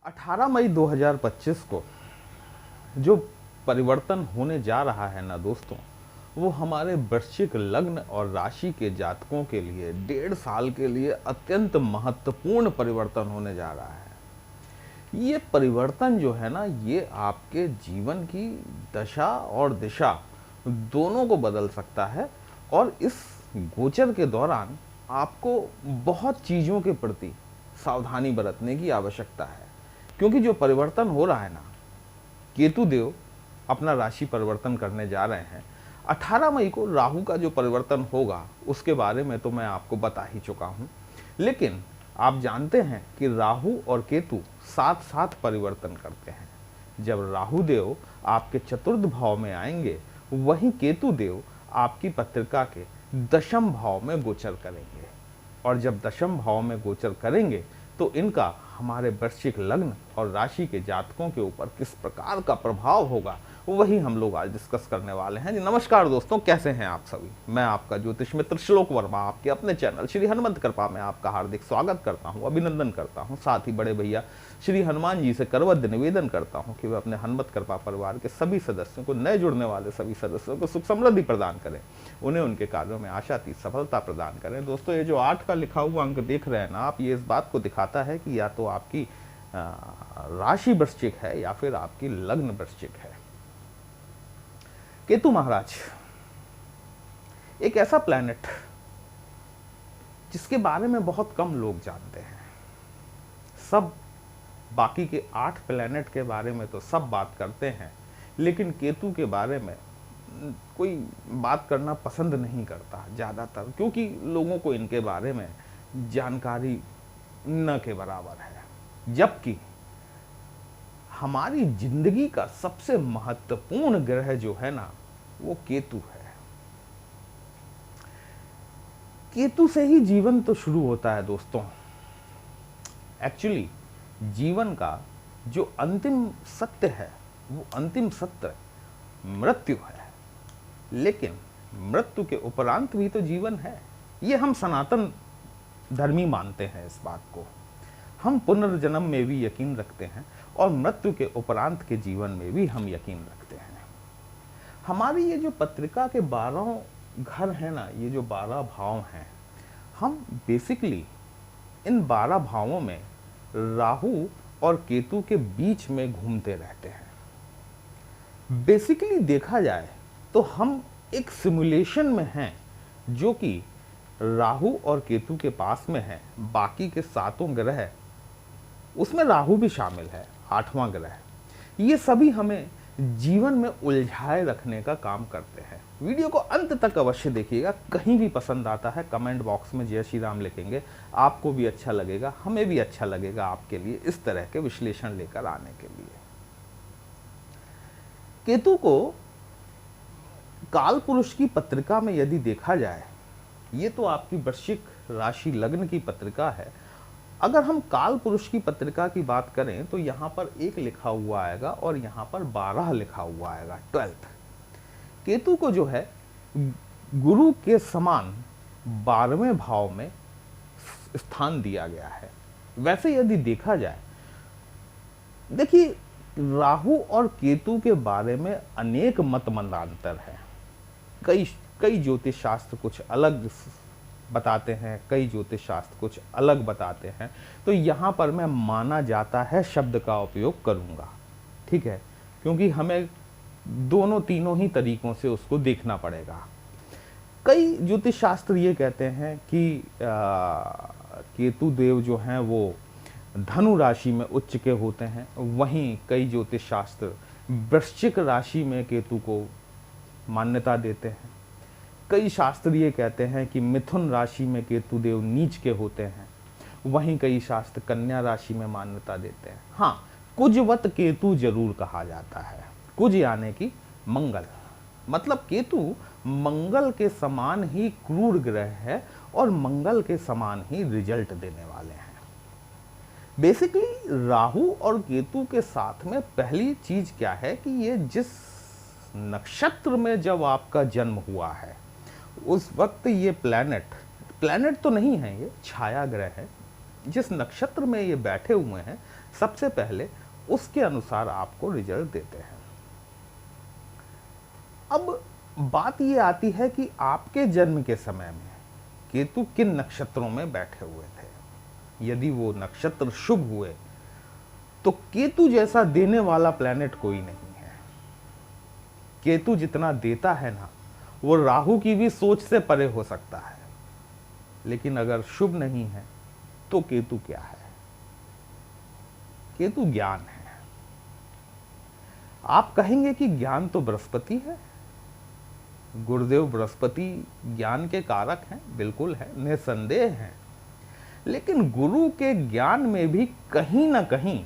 18 मई 2025 को जो परिवर्तन होने जा रहा है ना दोस्तों, वो हमारे वृश्चिक लग्न और राशि के जातकों के लिए 1.5 साल के लिए अत्यंत महत्वपूर्ण परिवर्तन होने जा रहा है। ये परिवर्तन जो है ना, ये आपके जीवन की दशा और दिशा दोनों को बदल सकता है। और इस गोचर के दौरान आपको बहुत चीज़ों के प्रति सावधानी बरतने की आवश्यकता है, क्योंकि जो परिवर्तन हो रहा है ना, केतु देव अपना राशि परिवर्तन करने जा रहे हैं। 18 मई को राहु का जो परिवर्तन होगा उसके बारे में तो मैं आपको बता ही चुका हूं, लेकिन आप जानते हैं कि राहु और केतु साथ साथ परिवर्तन करते हैं। जब राहु देव आपके चतुर्थ भाव में आएंगे, वहीं केतु देव आपकी पत्रिका के दशम भाव में गोचर करेंगे। और जब दशम भाव में गोचर करेंगे तो इनका हमारे वृश्चिक लग्न और राशि के जातकों के ऊपर किस प्रकार का प्रभाव होगा, वही हम लोग आज डिस्कस करने वाले हैं। जी नमस्कार दोस्तों, कैसे हैं आप सभी। मैं आपका ज्योतिष मित्र श्लोक वर्मा आपके अपने चैनल श्री हनुमंत कृपा में आपका हार्दिक स्वागत करता हूं, अभिनंदन करता हूं। साथ ही बड़े भैया श्री हनुमान जी से करवद्य निवेदन करता हूं कि वे अपने हनुमत कृपा परिवार के सभी सदस्यों को, नए जुड़ने वाले सभी सदस्यों को सुख समृद्धि प्रदान करें, उन्हें उनके कार्यों में आशातीत सफलता प्रदान करें। दोस्तों, ये जो 8 का लिखा हुआ अंक देख रहे हैं ना आप, ये इस बात को दिखाता है कि या तो आपकी राशि वृश्चिक है या फिर आपकी लग्न वृश्चिक है। केतु महाराज एक ऐसा प्लैनेट जिसके बारे में बहुत कम लोग जानते हैं। सब बाकी के 8 प्लैनेट के बारे में तो सब बात करते हैं, लेकिन केतु के बारे में कोई बात करना पसंद नहीं करता ज़्यादातर, क्योंकि लोगों को इनके बारे में जानकारी न के बराबर है। जबकि हमारी जिंदगी का सबसे महत्वपूर्ण ग्रह जो है ना, वो केतु है। केतु से ही जीवन तो शुरू होता है दोस्तों। एक्चुअली जीवन का जो अंतिम सत्य है, वो अंतिम सत्य मृत्यु है, लेकिन मृत्यु के उपरांत भी तो जीवन है। ये हम सनातन धर्मी मानते हैं इस बात को। हम पुनर्जन्म में भी यकीन रखते हैं और मृत्यु के उपरांत के जीवन में भी हम यकीन रखते हैं। हमारी ये जो पत्रिका के 12 घर हैं ना, ये जो 12 भाव हैं, हम बेसिकली इन 12 भावों में राहु और केतु के बीच में घूमते रहते हैं। बेसिकली देखा जाए तो हम एक सिमुलेशन में हैं, जो कि राहु और केतु के पास में है। बाकी के 7 ग्रह, उसमें राहु भी शामिल है, 8वां ग्रह। ये सभी हमें जीवन में उलझाए रखने का काम करते हैं। वीडियो को अंत तक अवश्य देखिएगा। कहीं भी पसंद आता है कमेंट बॉक्स में जय श्री राम लिखेंगे, आपको भी अच्छा लगेगा, हमें भी अच्छा लगेगा आपके लिए इस तरह के विश्लेषण लेकर आने के लिए। केतु को काल पुरुष की पत्रिका में यदि देखा जाए, ये तो आपकी वृश्चिक राशि लग्न की पत्रिका है। अगर हम काल पुरुष की पत्रिका की बात करें तो यहां पर 1 लिखा हुआ आएगा और यहां पर 12 लिखा हुआ आएगा, 12th। केतु को जो है गुरु के समान 12वें भाव में स्थान दिया गया है। वैसे यदि देखा जाए, देखिए राहु और केतु के बारे में अनेक मत मतांतर है। कई ज्योतिष शास्त्र कुछ अलग बताते हैं, कई ज्योतिष शास्त्र कुछ अलग बताते हैं। तो यहां पर मैं माना जाता है शब्द का उपयोग करूंगा, ठीक है, क्योंकि हमें दोनों तीनों ही तरीकों से उसको देखना पड़ेगा। कई ज्योतिष शास्त्र ये कहते हैं कि केतु देव जो हैं वो धनु राशि में उच्च के होते हैं, वहीं कई ज्योतिष शास्त्र वृश्चिक राशि में केतु को मान्यता देते हैं। कई शास्त्र ये कहते हैं कि मिथुन राशि में केतु देव नीच के होते हैं, वहीं कई शास्त्र कन्या राशि में मान्यता देते हैं। हाँ, कुजवत केतु जरूर कहा जाता है। कुज यानी कि मंगल, मतलब केतु मंगल के समान ही क्रूर ग्रह है और मंगल के समान ही रिजल्ट देने वाले हैं। बेसिकली राहु और केतु के साथ में पहली चीज क्या है कि ये जिस नक्षत्र में जब आपका जन्म हुआ है, उस वक्त ये प्लैनेट तो नहीं है, ये छाया ग्रह है। जिस नक्षत्र में ये बैठे हुए हैं, सबसे पहले उसके अनुसार आपको रिजल्ट देते हैं। अब बात ये आती है कि आपके जन्म के समय में केतु किन नक्षत्रों में बैठे हुए थे। यदि वो नक्षत्र शुभ हुए तो केतु जैसा देने वाला प्लेनेट कोई नहीं है। केतु जितना देता है ना, वो राहु की भी सोच से परे हो सकता है। लेकिन अगर शुभ नहीं है तो केतु क्या है? केतु ज्ञान है। आप कहेंगे कि ज्ञान तो बृहस्पति है, गुरुदेव बृहस्पति ज्ञान के कारक हैं। बिल्कुल है, निसंदेह है। लेकिन गुरु के ज्ञान में भी कहीं ना कहीं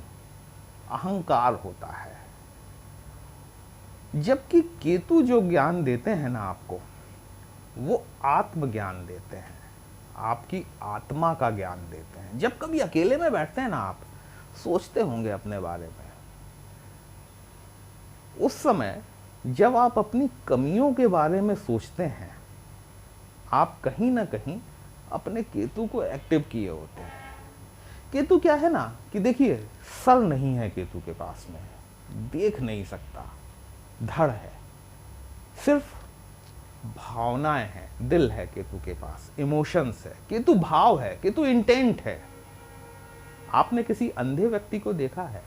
अहंकार होता है। जबकि केतु जो ज्ञान देते हैं ना आपको, वो आत्मज्ञान देते हैं, आपकी आत्मा का ज्ञान देते हैं। जब कभी अकेले में बैठते हैं ना, आप सोचते होंगे अपने बारे में, उस समय जब आप अपनी कमियों के बारे में सोचते हैं, आप कहीं ना कहीं अपने केतु को एक्टिव किए होते हैं। केतु क्या है ना कि देखिए, सर नहीं है केतु के पास में, देख नहीं सकता, धड़ है, सिर्फ भावनाएं हैं, दिल है केतु के पास, इमोशंस है। केतु भाव है, केतु इंटेंट है। आपने किसी अंधे व्यक्ति को देखा है?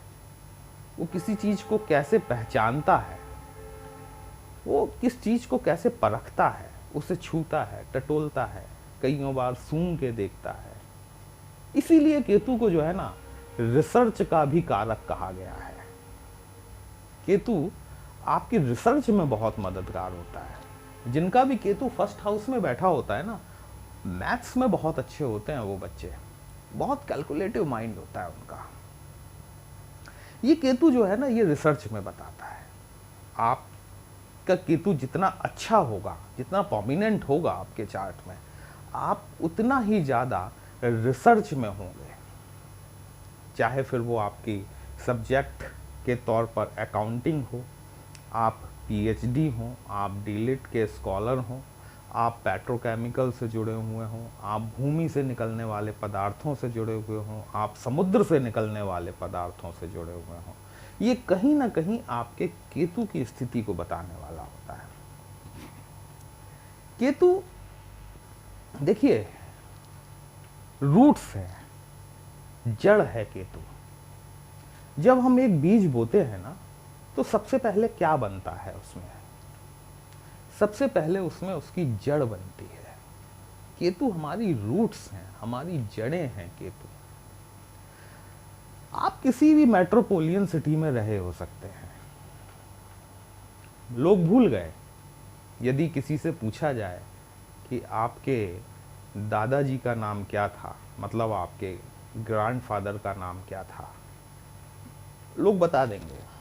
वो किसी चीज को कैसे पहचानता है, वो किस चीज को कैसे परखता है, उसे छूता है, टटोलता है, कईयों बार सूंघ के देखता है। इसीलिए केतु को जो है ना, रिसर्च का भी कारक कहा गया है। केतु आपकी रिसर्च में बहुत मददगार होता है। जिनका भी केतु फर्स्ट हाउस में बैठा होता है ना, मैथ्स में बहुत अच्छे होते हैं वो बच्चे, बहुत कैलकुलेटिव माइंड होता है उनका। ये केतु जो है ना, ये रिसर्च में बताता है। आपका केतु जितना अच्छा होगा, जितना प्रोमिनेंट होगा आपके चार्ट में, आप उतना ही ज़्यादा रिसर्च में होंगे। चाहे फिर वो आपकी सब्जेक्ट के तौर पर अकाउंटिंग हो, आप पीएचडी हो, आप डीलिट के स्कॉलर हो, आप पेट्रोकेमिकल से जुड़े हुए हों, आप भूमि से निकलने वाले पदार्थों से जुड़े हुए हों, आप समुद्र से निकलने वाले पदार्थों से जुड़े हुए हों, ये कहीं ना कहीं आपके केतु की स्थिति को बताने वाला होता है। केतु देखिए, रूट्स है, जड़ है केतु। जब हम एक बीज बोते हैं ना, तो सबसे पहले क्या बनता है उसमें? सबसे पहले उसमें उसकी जड़ बनती है। केतु हमारी रूट्स हैं, हमारी जड़ें हैं केतु। आप किसी भी मेट्रोपोलियन सिटी में रहे हो सकते हैं, लोग भूल गए। यदि किसी से पूछा जाए कि आपके दादाजी का नाम क्या था, मतलब आपके ग्रैंडफादर का नाम क्या था, लोग बता देंगे।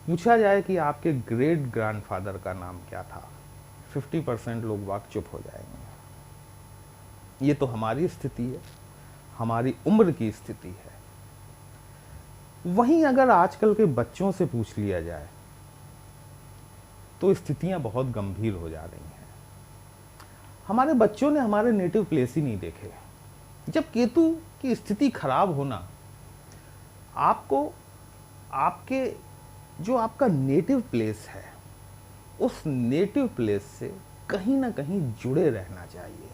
पूछा जाए कि आपके ग्रेट ग्रैंडफादर का नाम क्या था, 50% लोग वाक चुप हो जाएंगे। ये तो हमारी स्थिति है, हमारी उम्र की स्थिति है। वहीं अगर आजकल के बच्चों से पूछ लिया जाए तो स्थितियां बहुत गंभीर हो जा रही हैं। हमारे बच्चों ने हमारे नेटिव प्लेस ही नहीं देखे। जब केतु की स्थिति खराब होना, आपको आपके जो आपका नेटिव प्लेस है, उस नेटिव प्लेस से कहीं ना कहीं जुड़े रहना चाहिए।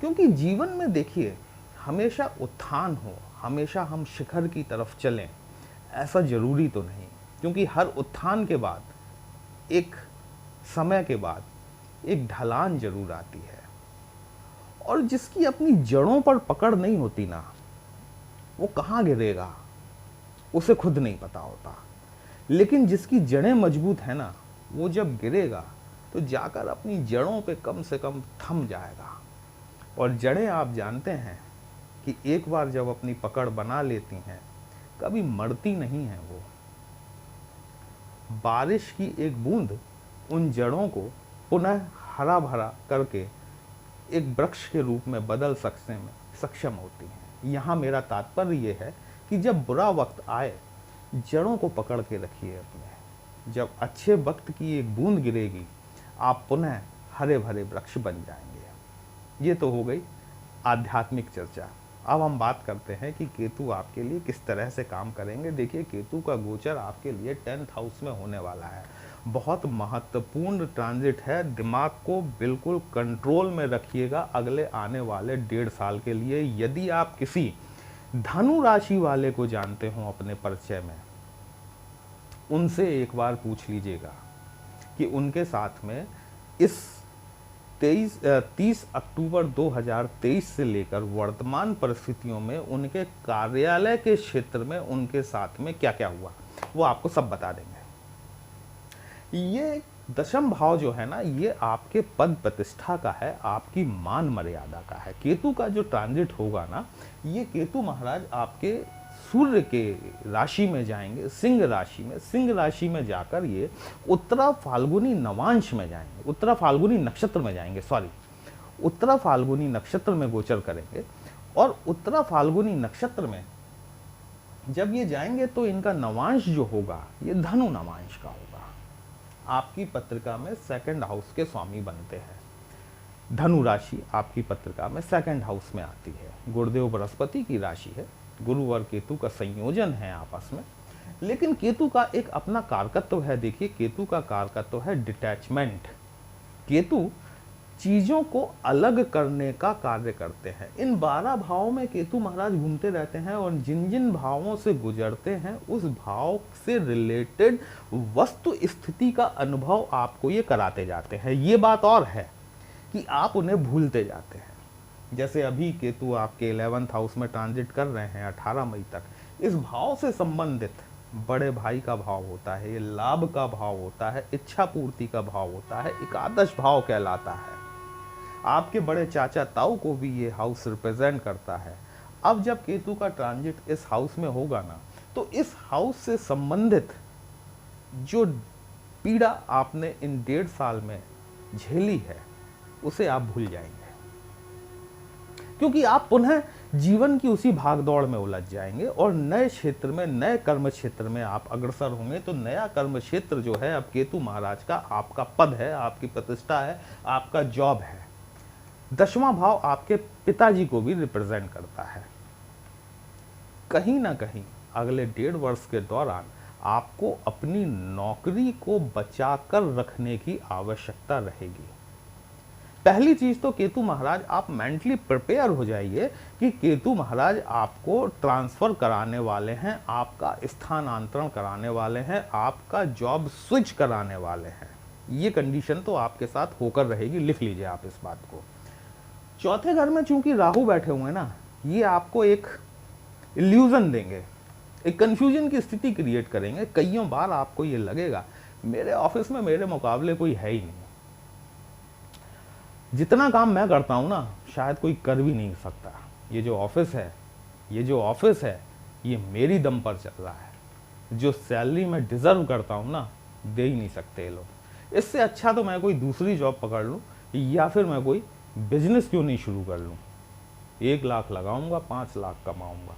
क्योंकि जीवन में देखिए, हमेशा उत्थान हो, हमेशा हम शिखर की तरफ चलें, ऐसा जरूरी तो नहीं। क्योंकि हर उत्थान के बाद, एक समय के बाद, एक ढलान जरूर आती है। और जिसकी अपनी जड़ों पर पकड़ नहीं होती ना, वो कहाँ गिरेगा उसे खुद नहीं पता होता। लेकिन जिसकी जड़ें मजबूत है ना, वो जब गिरेगा तो जाकर अपनी जड़ों पे कम से कम थम जाएगा। और जड़ें आप जानते हैं कि एक बार जब अपनी पकड़ बना लेती हैं, कभी मरती नहीं हैं। वो बारिश की एक बूंद उन जड़ों को पुनः हरा भरा करके एक वृक्ष के रूप में बदल सकने में सक्षम होती हैं। यहाँ मेरा तात्पर्य ये है कि जब बुरा वक्त आए, जड़ों को पकड़ के रखिए अपने। जब अच्छे वक्त की एक बूंद गिरेगी, आप पुनः हरे भरे वृक्ष बन जाएंगे। ये तो हो गई आध्यात्मिक चर्चा। अब हम बात करते हैं कि केतु आपके लिए किस तरह से काम करेंगे। देखिए, केतु का गोचर आपके लिए 10th हाउस में होने वाला है। बहुत महत्वपूर्ण ट्रांजिट है। दिमाग को बिल्कुल कंट्रोल में रखिएगा अगले आने वाले 1.5 साल के लिए। यदि आप किसी धनु राशि वाले को जानते हो अपने परिचय में, उनसे एक बार पूछ लीजिएगा कि उनके साथ में इस 30 अक्टूबर 2023 से लेकर वर्तमान परिस्थितियों में उनके कार्यालय के क्षेत्र में उनके साथ में क्या क्या हुआ, वो आपको सब बता देंगे। ये दशम भाव जो है ना, ये आपके पद प्रतिष्ठा का है, आपकी मान मर्यादा का है। केतु का जो ट्रांजिट होगा ना, ये केतु महाराज आपके सूर्य के राशि में जाएंगे, सिंह राशि में। सिंह राशि में जाकर ये उत्तरा फाल्गुनी नवांश में जाएंगे, उत्तरा फाल्गुनी नक्षत्र में जाएंगे, उत्तरा फाल्गुनी नक्षत्र में गोचर करेंगे। और उत्तरा फाल्गुनी नक्षत्र में जब ये जाएंगे तो इनका नवांश जो होगा ये धनु नवांश का होगा। आपकी पत्रिका में 2nd हाउस के स्वामी बनते हैं। धनु राशि आपकी पत्रिका में 2nd हाउस में आती है। गुरुदेव बृहस्पति की राशि है, गुरु और केतु का संयोजन है आपस में। लेकिन केतु का एक अपना कारकत्व है। देखिए, केतु का कारकत्व है डिटैचमेंट। केतु चीजों को अलग करने का कार्य करते हैं। इन 12 भावों में केतु महाराज घूमते रहते हैं और जिन जिन भावों से गुजरते हैं उस भाव से रिलेटेड वस्तु स्थिति का अनुभव आपको ये कराते जाते हैं। ये बात और है कि आप उन्हें भूलते जाते हैं। जैसे अभी केतु आपके 11th हाउस में ट्रांजिट कर रहे हैं 18 मई तक। इस भाव से संबंधित बड़े भाई का भाव होता है, ये लाभ का भाव होता है, इच्छा पूर्ति का भाव होता है, एकादश भाव कहलाता है। आपके बड़े चाचा ताऊ को भी ये हाउस रिप्रेजेंट करता है। अब जब केतु का ट्रांजिट इस हाउस में होगा ना, तो इस हाउस से संबंधित जो पीड़ा आपने इन 1.5 साल में झेली है उसे आप भूल जाएंगे, क्योंकि आप पुनः जीवन की उसी भागदौड़ में उलझ जाएंगे और नए क्षेत्र में, नए कर्म क्षेत्र में आप अग्रसर होंगे। तो नया कर्म क्षेत्र जो है अब केतु महाराज का आपका पद है, आपकी प्रतिष्ठा है, आपका जॉब है। 10वां भाव आपके पिताजी को भी रिप्रेजेंट करता है। कहीं ना कहीं अगले 1.5 वर्ष के दौरान आपको अपनी नौकरी को बचाकर रखने की आवश्यकता रहेगी। पहली चीज तो केतु महाराज आप मेंटली प्रिपेयर हो जाइए कि केतु महाराज आपको ट्रांसफर कराने वाले हैं, आपका स्थानांतरण कराने वाले हैं, आपका जॉब स्विच कराने वाले हैं। ये कंडीशन तो आपके साथ होकर रहेगी, लिख लीजिए आप इस बात को। चौथे घर में चूंकि राहु बैठे हुए हैं ना, ये आपको एक इल्यूजन देंगे, एक कंफ्यूजन की स्थिति क्रिएट करेंगे। कईयों बार आपको ये लगेगा मेरे ऑफिस में मेरे मुकाबले कोई है ही नहीं, जितना काम मैं करता हूं ना शायद कोई कर भी नहीं सकता। ये जो ऑफिस है ये मेरी दम पर चल रहा है। जो सैलरी मैं डिजर्व करता हूं ना, दे ही नहीं सकते ये लोग। इससे अच्छा तो मैं कोई दूसरी जॉब पकड़ लूं या फिर मैं कोई बिजनेस क्यों नहीं शुरू कर लूं। 1 लाख लगाऊंगा, 5 लाख कमाऊंगा।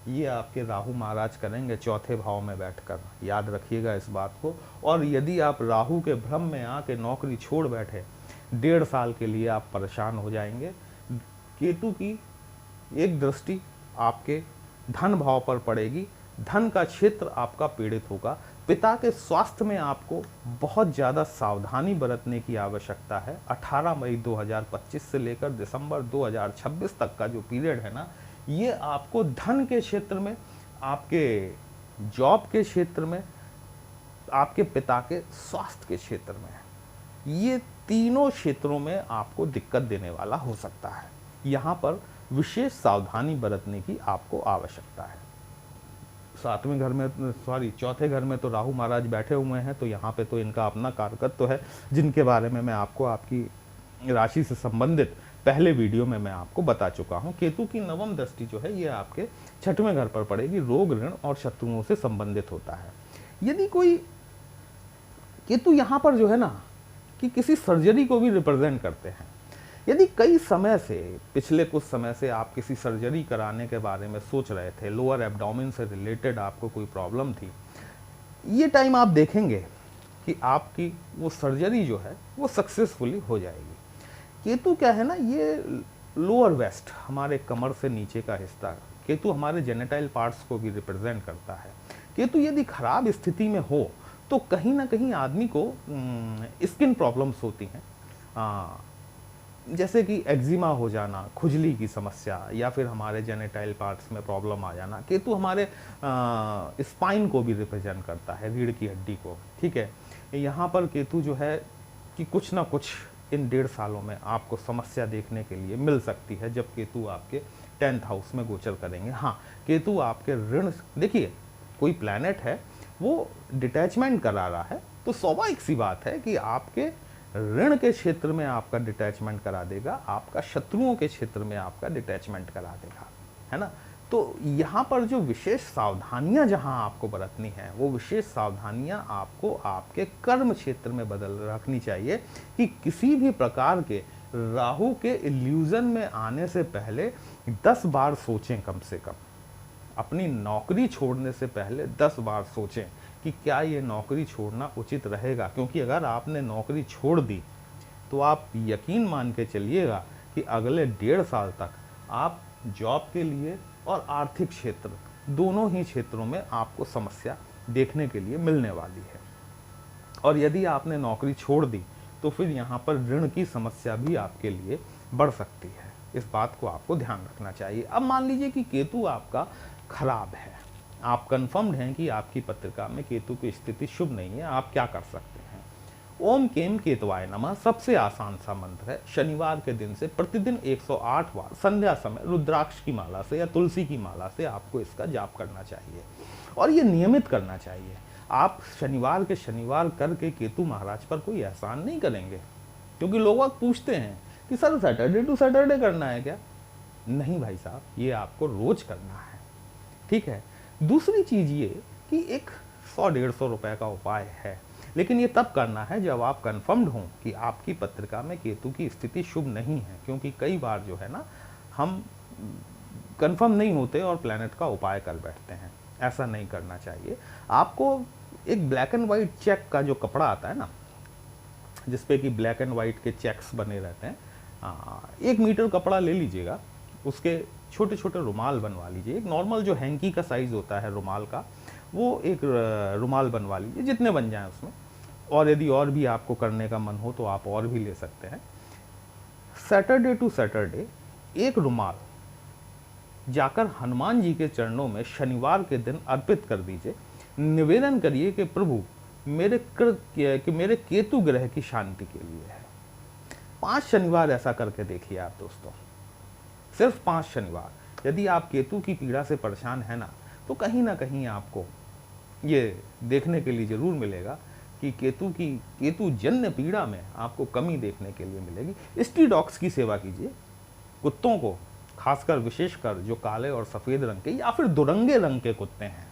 ये आपके राहु महाराज करेंगे चौथे भाव में बैठकर, याद रखिएगा इस बात को। और यदि आप राहु के भ्रम में आके नौकरी छोड़ बैठे, 1.5 साल के लिए आप परेशान हो जाएंगे। केतु की एक दृष्टि आपके धन भाव पर पड़ेगी, धन का क्षेत्र आपका पीड़ित होगा। पिता के स्वास्थ्य में आपको बहुत ज़्यादा सावधानी बरतने की आवश्यकता है। 18 मई 2025 से लेकर दिसंबर 2026 तक का जो पीरियड है ना, ये आपको धन के क्षेत्र में, आपके जॉब के क्षेत्र में, आपके पिता के स्वास्थ्य के क्षेत्र में, ये तीनों क्षेत्रों में आपको दिक्कत देने वाला हो सकता है। यहाँ पर विशेष सावधानी बरतने की आपको आवश्यकता है। चौथे घर में तो राहु महाराज बैठे हुए हैं, तो यहाँ पे तो इनका अपना कारकत्व है, जिनके बारे में मैं आपको आपकी राशि से संबंधित पहले वीडियो में मैं आपको बता चुका हूँ। केतु की 9वीं दृष्टि जो है ये आपके 6वें घर पर पड़ेगी, रोग, ऋण और शत्रुओं से संबंधित होता है। यदि कोई केतु यहाँ पर जो है ना कि किसी सर्जरी को भी रिप्रेजेंट करते हैं। यदि कई समय से, पिछले कुछ समय से आप किसी सर्जरी कराने के बारे में सोच रहे थे, लोअर एब्डोमेन से रिलेटेड आपको कोई प्रॉब्लम थी, ये टाइम आप देखेंगे कि आपकी वो सर्जरी जो है वो सक्सेसफुली हो जाएगी। केतु क्या है ना, ये लोअर वेस्ट, हमारे कमर से नीचे का हिस्सा। केतु हमारे जेनेटाइल पार्ट्स को भी रिप्रेजेंट करता है। केतु यदि खराब स्थिति में हो तो कहीं ना कहीं आदमी को स्किन प्रॉब्लम्स होती हैं, जैसे कि एक्जिमा हो जाना, खुजली की समस्या, या फिर हमारे जेनेटाइल पार्ट्स में प्रॉब्लम आ जाना। केतु हमारे स्पाइन को भी रिप्रेजेंट करता है, रीढ़ की हड्डी को। ठीक है, यहाँ पर केतु जो है कि कुछ ना कुछ इन 1.5 सालों में आपको समस्या देखने के लिए मिल सकती है, जब केतु आपके 10th हाउस में गोचर करेंगे। हाँ, केतु आपके ऋण, देखिए कोई प्लैनेट है वो डिटैचमेंट करा रहा है, तो स्वाभाविक सी बात है कि आपके ऋण के क्षेत्र में आपका डिटैचमेंट करा देगा, आपका शत्रुओं के क्षेत्र में आपका डिटैचमेंट करा देगा, है ना। तो यहाँ पर जो विशेष सावधानियां जहाँ आपको बरतनी है, वो विशेष सावधानियां आपको आपके कर्म क्षेत्र में बदल रखनी चाहिए कि किसी भी प्रकार के राहु के इल्यूजन में आने से पहले 10 बार सोचें। कम से कम अपनी नौकरी छोड़ने से पहले 10 बार सोचें कि क्या ये नौकरी छोड़ना उचित रहेगा, क्योंकि अगर आपने नौकरी छोड़ दी तो आप यकीन मान के चलिएगा कि अगले 1.5 साल तक आप जॉब के लिए और आर्थिक क्षेत्र, दोनों ही क्षेत्रों में आपको समस्या देखने के लिए मिलने वाली है। और यदि आपने नौकरी छोड़ दी तो फिर यहाँ पर ऋण की समस्या भी आपके लिए बढ़ सकती है। इस बात को आपको ध्यान रखना चाहिए। अब मान लीजिए कि केतु आपका खराब है, आप कंफर्म्ड हैं कि आपकी पत्रिका में केतु की स्थिति शुभ नहीं है, आप क्या कर सकते हैं? ओम केम केतवाय नमः सबसे आसान सा मंत्र है। शनिवार के दिन से प्रतिदिन 108 बार संध्या समय रुद्राक्ष की माला से या तुलसी की माला से आपको इसका जाप करना चाहिए, और ये नियमित करना चाहिए। आप शनिवार के शनिवार करके केतु महाराज पर कोई एहसान नहीं करेंगे, क्योंकि लोग पूछते हैं कि सर सैटरडे टू सैटरडे करना है क्या? नहीं भाई साहब, ये आपको रोज करना है। ठीक है। दूसरी चीज ये कि एक 100-150 रुपए का उपाय है, लेकिन ये तब करना है जब आप कंफर्म्ड हों कि आपकी पत्रिका में केतु की स्थिति शुभ नहीं है, क्योंकि कई बार जो है ना, हम कंफर्म नहीं होते और प्लैनेट का उपाय कर बैठते हैं। ऐसा नहीं करना चाहिए। आपको एक ब्लैक एंड वाइट चेक का जो कपड़ा आता है ना, जिसपे कि ब्लैक एंड वाइट के चेक्स बने रहते हैं, 1 मीटर कपड़ा ले लीजिएगा, उसके छोटे छोटे रुमाल बनवा लीजिए। एक नॉर्मल जो हैंकी का साइज होता है रुमाल का, वो एक रुमाल बनवा लीजिए, जितने बन जाएं उसमें। और यदि और भी आपको करने का मन हो तो आप और भी ले सकते हैं। सैटरडे टू सैटरडे एक रुमाल जाकर हनुमान जी के चरणों में शनिवार के दिन अर्पित कर दीजिए। निवेदन करिए कि प्रभु मेरे केतु ग्रह की शांति के लिए है। 5 शनिवार ऐसा करके देखिए आप दोस्तों, सिर्फ 5 शनिवार। यदि आप केतु की पीड़ा से परेशान है ना, तो कहीं ना कहीं आपको ये देखने के लिए जरूर मिलेगा कि केतु जन्य पीड़ा में आपको कमी देखने के लिए मिलेगी। स्ट्रीट डॉग्स की सेवा कीजिए, कुत्तों को, खासकर विशेषकर जो काले और सफेद रंग के या फिर दुरंगे रंग के कुत्ते हैं।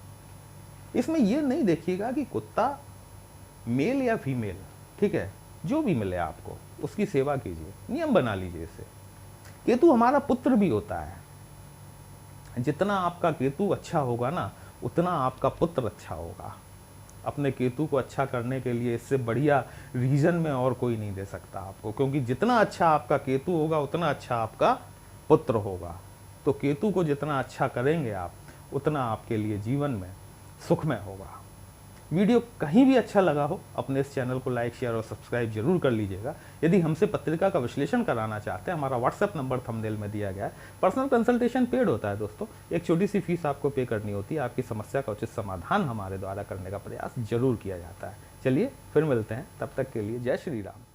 इसमें यह नहीं देखिएगा कि कुत्ता मेल या फीमेल, ठीक है, जो भी मिले आपको उसकी सेवा कीजिए, नियम बना लीजिए इसे। केतु हमारा पुत्र भी होता है। जितना आपका केतु अच्छा होगा ना, उतना आपका पुत्र अच्छा होगा। अपने केतु को अच्छा करने के लिए इससे बढ़िया रीजन में और कोई नहीं दे सकता आपको, क्योंकि जितना अच्छा आपका केतु होगा उतना अच्छा आपका पुत्र होगा। तो केतु को जितना अच्छा करेंगे आप, उतना आपके लिए जीवन में सुखमय होगा। वीडियो कहीं भी अच्छा लगा हो, अपने इस चैनल को लाइक, शेयर और सब्सक्राइब जरूर कर लीजिएगा। यदि हमसे पत्रिका का विश्लेषण कराना चाहते हैं, हमारा व्हाट्सएप नंबर थंबनेल में दिया गया है। पर्सनल कंसल्टेशन पेड होता है दोस्तों, एक छोटी सी फीस आपको पे करनी होती है। आपकी समस्या का उचित समाधान हमारे द्वारा करने का प्रयास जरूर किया जाता है। चलिए फिर मिलते हैं, तब तक के लिए जय श्री राम।